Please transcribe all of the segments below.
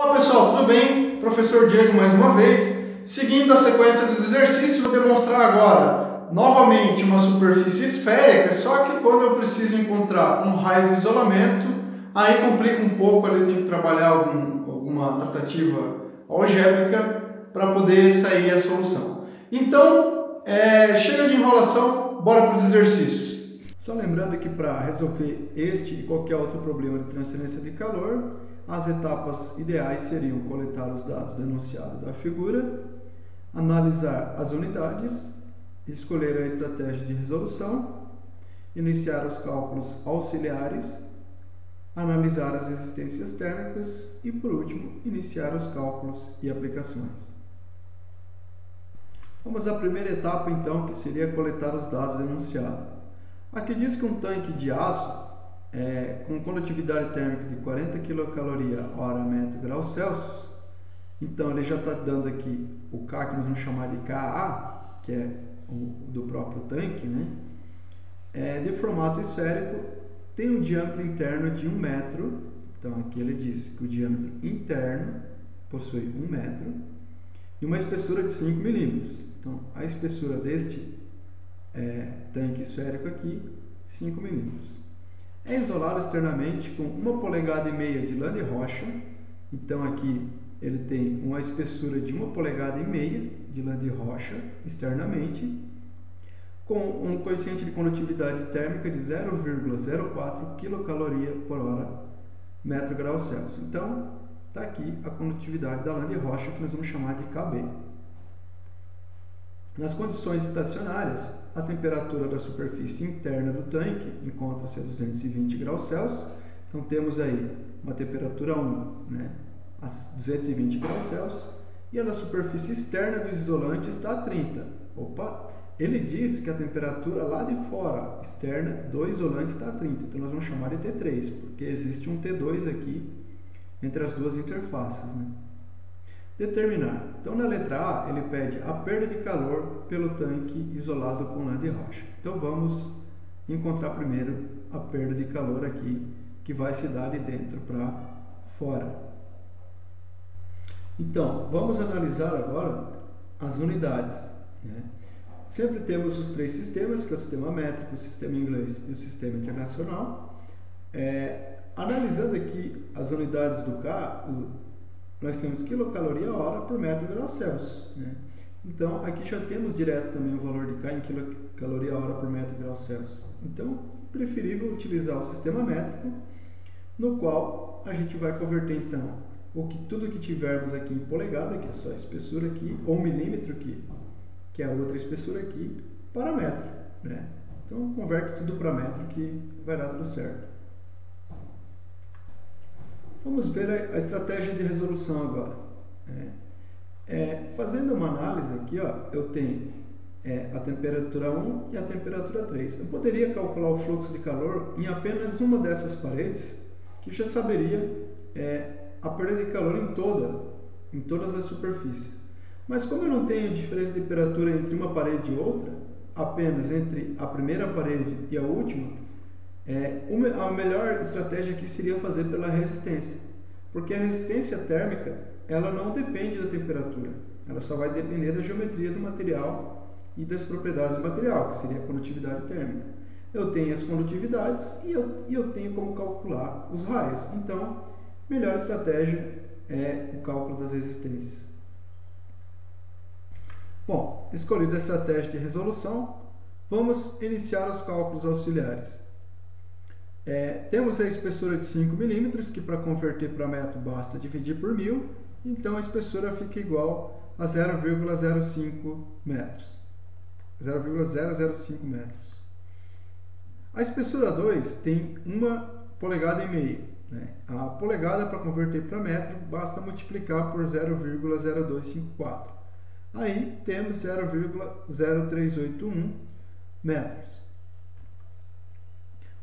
Olá pessoal, tudo bem? Professor Diego mais uma vez. Seguindo a sequência dos exercícios, vou demonstrar agora novamente uma superfície esférica, só que quando eu preciso encontrar um raio de isolamento, aí complica um pouco, ali eu tenho que trabalhar alguma tratativa algébrica para poder sair a solução. Então, chega de enrolação, bora para os exercícios. Só lembrando que para resolver este e qualquer outro problema de transferência de calor, as etapas ideais seriam coletar os dados do enunciado da figura, analisar as unidades, escolher a estratégia de resolução, iniciar os cálculos auxiliares, analisar as resistências térmicas e, por último, iniciar os cálculos e aplicações. Vamos à primeira etapa, então, que seria coletar os dados do enunciado. Aqui diz que um tanque de aço com condutividade térmica de 40 kcal/m²C, então ele já está dando aqui o K, que nós vamos chamar de Ka, que é do próprio tanque, né? De formato esférico, tem um diâmetro interno de 1 metro, então aqui ele diz que o diâmetro interno possui 1 metro, e uma espessura de 5 milímetros. Então a espessura deste tanque esférico aqui, 5 milímetros. É isolado externamente com 1,5 polegadas de lã de rocha. Então aqui ele tem uma espessura de 1,5 polegadas de lã de rocha externamente, com um coeficiente de condutividade térmica de 0,04 kcal/m²C. Então está aqui a condutividade da lã de rocha, que nós vamos chamar de Kb. Nas condições estacionárias, a temperatura da superfície interna do tanque encontra-se a 220 graus Celsius. Então temos aí uma temperatura 1, a 220 graus Celsius, e a da superfície externa do isolante está a 30. Ele diz que a temperatura lá de fora, externa, do isolante está a 30. Então nós vamos chamar de T3, porque existe um T2 aqui entre as duas interfaces, Determinar. Então, na letra A, ele pede a perda de calor pelo tanque isolado com lã de rocha. Então, vamos encontrar primeiro a perda de calor aqui, que vai se dar de dentro para fora. Então, vamos analisar agora as unidades. Sempre temos os três sistemas, que é o sistema métrico, o sistema inglês e o sistema internacional. Analisando aqui as unidades do K, nós temos quilocaloria/hora por m²C. Então, aqui já temos direto também o valor de K em quilocaloria/hora por m²C. Então, preferível utilizar o sistema métrico, no qual a gente vai converter, então, tudo que tivermos aqui em polegada, que é só a espessura aqui, ou milímetro, que é a outra espessura aqui, para metro. Então, converte tudo para metro, que vai dar tudo certo. Vamos ver a estratégia de resolução agora. Fazendo uma análise aqui, eu tenho a temperatura 1 e a temperatura 3. Eu poderia calcular o fluxo de calor em apenas uma dessas paredes, que já saberia a perda de calor em todas as superfícies. Mas como eu não tenho diferença de temperatura entre uma parede e outra, apenas entre a primeira parede e a última, a melhor estratégia aqui seria fazer pela resistência, porque a resistência térmica ela não depende da temperatura, ela só vai depender da geometria do material e das propriedades do material, que seria a condutividade térmica. Eu tenho as condutividades e eu tenho como calcular os raios, então a melhor estratégia é o cálculo das resistências. Bom, escolhida a estratégia de resolução, vamos iniciar os cálculos auxiliares. Temos a espessura de 5 milímetros, que para converter para metro basta dividir por 1000, então a espessura fica igual a 0,05 metros. 0,005 metros. A espessura 2 tem 1,5 polegadas. A polegada, para converter para metro, basta multiplicar por 0,0254. Aí temos 0,0381 metros.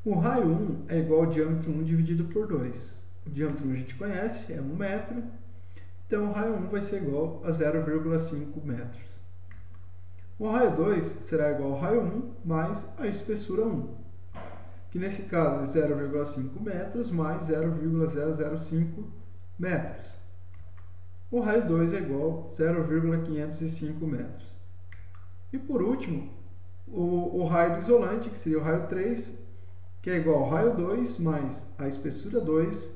O raio 1 é igual ao diâmetro 1 dividido por 2. O diâmetro 1 a gente conhece, é 1 metro. Então, o raio 1 vai ser igual a 0,5 metros. O raio 2 será igual ao raio 1 mais a espessura 1, que nesse caso é 0,5 metros mais 0,005 metros. o raio 2 é igual a 0,505 metros. E por último, o raio do isolante, que seria o raio 3, que é igual ao raio 2 mais a espessura 2,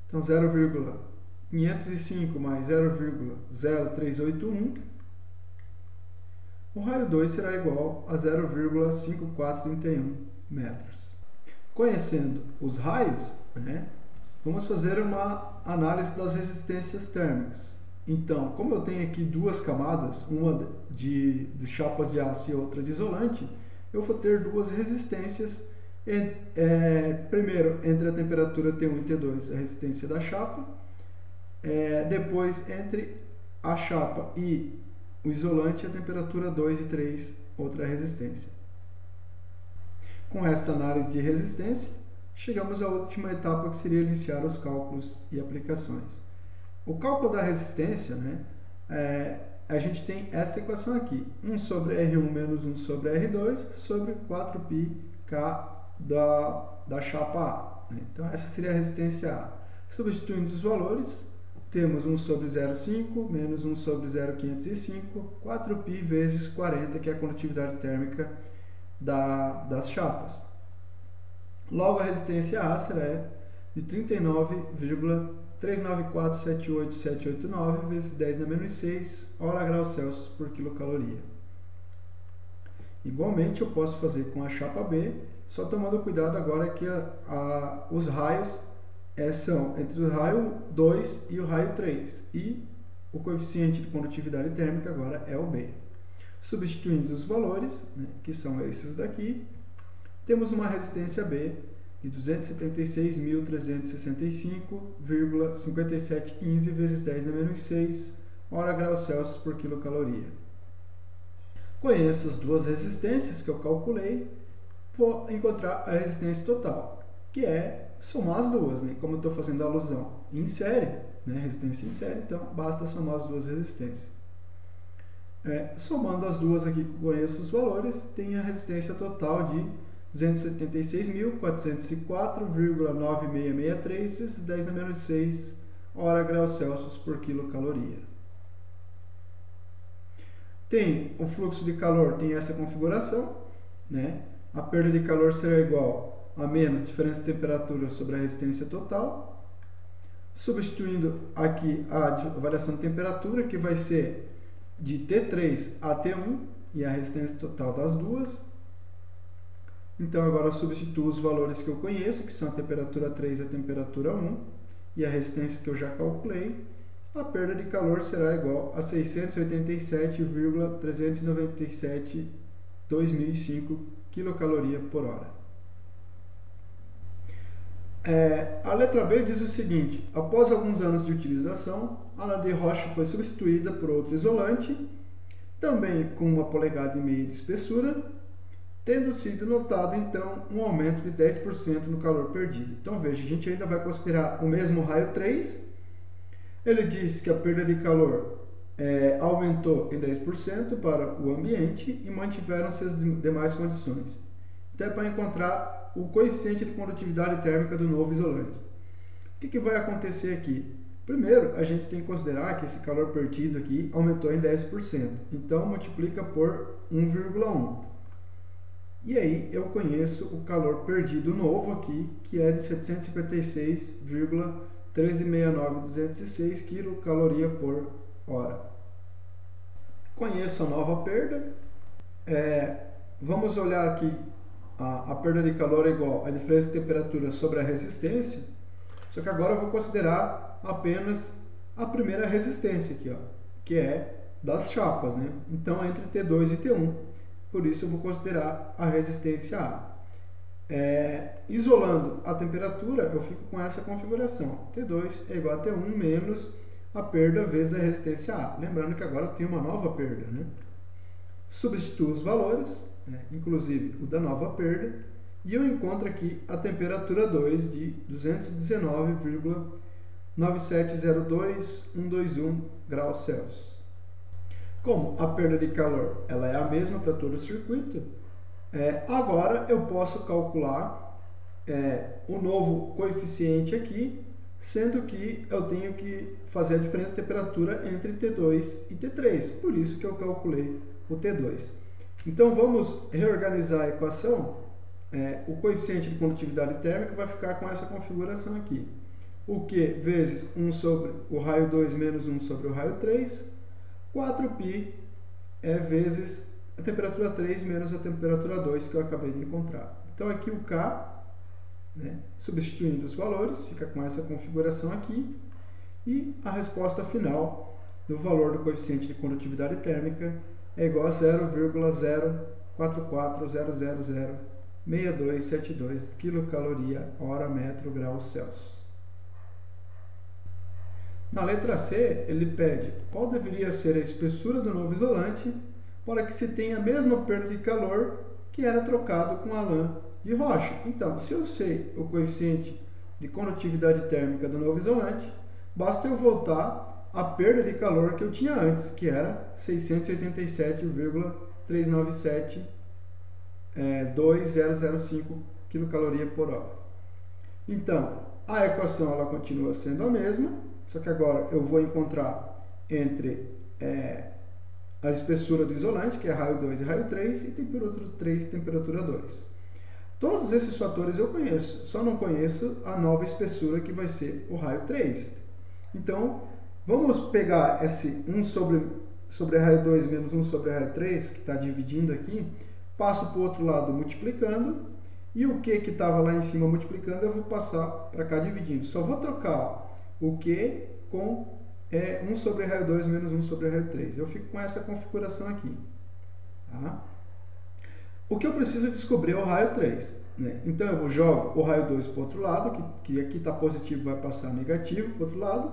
então 0,505 mais 0,0381, o raio 2 será igual a 0,5431 metros. Conhecendo os raios, vamos fazer uma análise das resistências térmicas. Então, como eu tenho aqui duas camadas, uma de chapas de aço e outra de isolante, eu vou ter duas resistências. Primeiro, entre a temperatura T1 e T2, a resistência da chapa. Depois, entre a chapa e o isolante, a temperatura 2 e 3, outra resistência. Com esta análise de resistência, chegamos à última etapa, que seria iniciar os cálculos e aplicações. O cálculo da resistência, a gente tem essa equação aqui, 1 sobre R1 menos 1 sobre R2 sobre 4πK da chapa A. Então, essa seria a resistência A. Substituindo os valores, temos 1 sobre 0,5 menos 1 sobre 0,505, 4π vezes 40, que é a condutividade térmica das chapas. Logo, a resistência A será de 39,39478,789 vezes 10 na menos 6 hora graus Celsius por quilocaloria. Igualmente, eu posso fazer com a chapa B, só tomando cuidado agora que os raios são entre o raio 2 e o raio 3, e o coeficiente de condutividade térmica agora é o B. Substituindo os valores, que são esses daqui, temos uma resistência B de 276.365,5715 vezes 10 na menos 6 hora graus Celsius por quilocaloria. Conheço as duas resistências que eu calculei, vou encontrar a resistência total, que é somar as duas, como eu estou fazendo a alusão em série, resistência em série, então basta somar as duas resistências. Somando as duas aqui que eu conheço os valores, tem a resistência total de 276.404,9663 vezes 10 na menos 6 hora graus Celsius por quilocaloria. Tem o fluxo de calor, tem essa configuração, a perda de calor será igual a menos diferença de temperatura sobre a resistência total. Substituindo aqui a variação de temperatura, que vai ser de T3 a T1, e a resistência total das duas. Então, agora eu substituo os valores que eu conheço, que são a temperatura 3 e a temperatura 1, e a resistência que eu já calculei. A perda de calor será igual a 687,397,2005 quilocaloria por hora. A letra B diz o seguinte: após alguns anos de utilização, a lã de rocha foi substituída por outro isolante, também com 1,5 polegadas de espessura, tendo sido notado então um aumento de 10% no calor perdido. Então veja, a gente ainda vai considerar o mesmo raio 3. Ele diz que a perda de calor aumentou em 10% para o ambiente e mantiveram-se as demais condições. Então é para encontrar o coeficiente de condutividade térmica do novo isolante. O que vai acontecer aqui? Primeiro, a gente tem que considerar que esse calor perdido aqui aumentou em 10%. Então, multiplica por 1,1. E aí, eu conheço o calor perdido novo aqui, que é de 756,1369206 quilocaloria por hora. Conheço a nova perda. Vamos olhar aqui. A perda de calor é igual à diferença de temperatura sobre a resistência, só que agora eu vou considerar apenas a primeira resistência aqui, que é das chapas, Então, entre T2 e T1, por isso eu vou considerar a resistência A. Isolando a temperatura, eu fico com essa configuração, T2 é igual a T1 menos a perda vezes a resistência A. Lembrando que agora eu tenho uma nova perda, Substituo os valores, inclusive o da nova perda, e eu encontro aqui a temperatura 2 de 219,9702121 graus Celsius. Como a perda de calor ela é a mesma para todo o circuito, agora eu posso calcular o novo coeficiente aqui, sendo que eu tenho que fazer a diferença de temperatura entre T2 e T3, por isso que eu calculei o T2. Então vamos reorganizar a equação. O coeficiente de condutividade térmica vai ficar com essa configuração aqui. O Q vezes 1 sobre o raio 2 menos 1 sobre o raio 3, 4π vezes a temperatura 3 menos a temperatura 2 que eu acabei de encontrar. Então aqui o K, né, substituindo os valores, fica com essa configuração aqui, e a resposta final do valor do coeficiente de condutividade térmica é igual a 0,0440006272 kcal/m²C. Na letra C, ele pede qual deveria ser a espessura do novo isolante para que se tenha a mesma perda de calor que era trocado com a lã de rocha. Então, se eu sei o coeficiente de condutividade térmica do novo isolante, basta eu voltar à perda de calor que eu tinha antes, que era 687,397,2005 kcal/h. Então, a equação ela continua sendo a mesma, só que agora eu vou encontrar entre a espessura do isolante, que é raio 2 e raio 3, e temperatura 3 e temperatura 2. Todos esses fatores eu conheço, só não conheço a nova espessura que vai ser o raio 3. Então, vamos pegar esse 1 sobre raio 2 menos 1 sobre raio 3, que está dividindo aqui, passo para o outro lado multiplicando, e o Q que estava lá em cima multiplicando, eu vou passar para cá dividindo. Só vou trocar o Q com 1 sobre raio 2 menos 1 sobre raio 3. Eu fico com essa configuração aqui. Tá? O que eu preciso descobrir é o raio 3. Né? Então eu jogo o raio 2 para o outro lado, que aqui está positivo, vai passar negativo para o outro lado.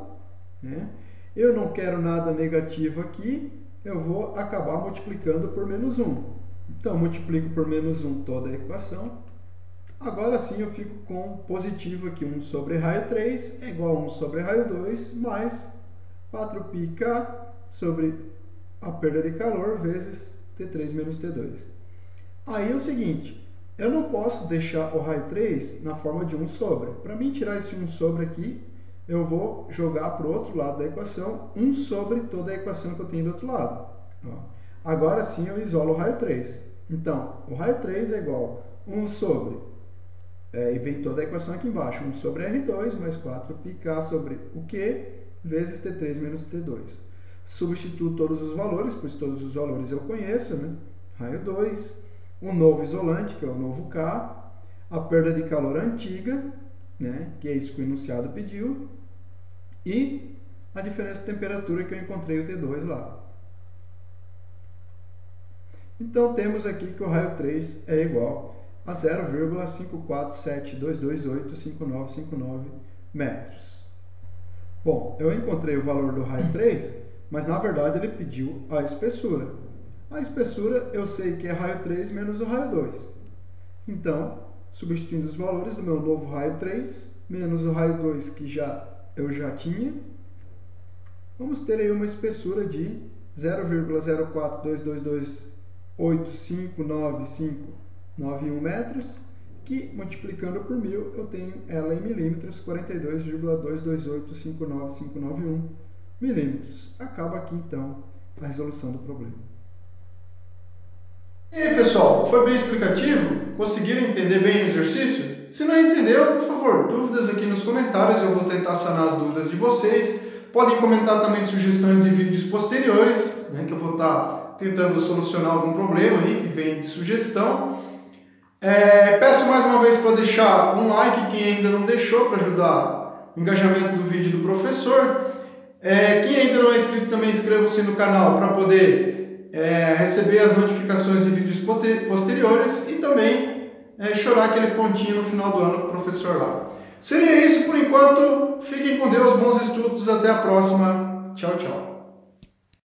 Né? Eu não quero nada negativo aqui, eu vou acabar multiplicando por menos 1. Então multiplico por menos 1 toda a equação. Agora sim eu fico com positivo aqui, 1 sobre raio 3 é igual a 1 sobre raio 2 mais 4πk sobre a perda de calor vezes T3 menos T2. Aí é o seguinte, eu não posso deixar o raio 3 na forma de 1 sobre. Para mim tirar esse 1 sobre aqui, eu vou jogar para o outro lado da equação 1 sobre toda a equação que eu tenho do outro lado. Ó. Agora sim eu isolo o raio 3. Então, o raio 3 é igual a 1 sobre... e vem toda a equação aqui embaixo, 1 sobre R2 mais 4πk sobre o Q vezes T3 menos T2. Substituo todos os valores, pois todos os valores eu conheço, né? Raio 2, o novo isolante, que é o novo K, a perda de calor antiga, né? Que é isso que o enunciado pediu, e a diferença de temperatura que eu encontrei o T2 lá. Então temos aqui que o raio 3 é igual a 0,54722285959 metros. Bom, eu encontrei o valor do raio 3, mas na verdade ele pediu a espessura. A espessura eu sei que é raio 3 menos o raio 2. Então, substituindo os valores do meu novo raio 3, menos o raio 2 que eu já tinha, vamos ter aí uma espessura de 0,042228595991 metros, que multiplicando por 1000 eu tenho ela em milímetros, 42,22859591 milímetros. Acaba aqui então a resolução do problema. E aí pessoal, foi bem explicativo? Conseguiram entender bem o exercício? Se não entendeu, por favor, dúvidas aqui nos comentários, eu vou tentar sanar as dúvidas de vocês. Podem comentar também sugestões de vídeos posteriores, né, que eu vou estar tentando solucionar algum problema aí que vem de sugestão. Peço mais uma vez para deixar um like quem ainda não deixou, para ajudar o engajamento do vídeo do professor. Quem ainda não é inscrito também inscreva-se no canal para poder receber as notificações de vídeos posteriores e também chorar aquele pontinho no final do ano com o professor lá. Seria isso por enquanto. Fiquem com Deus, bons estudos, até a próxima. Tchau, tchau.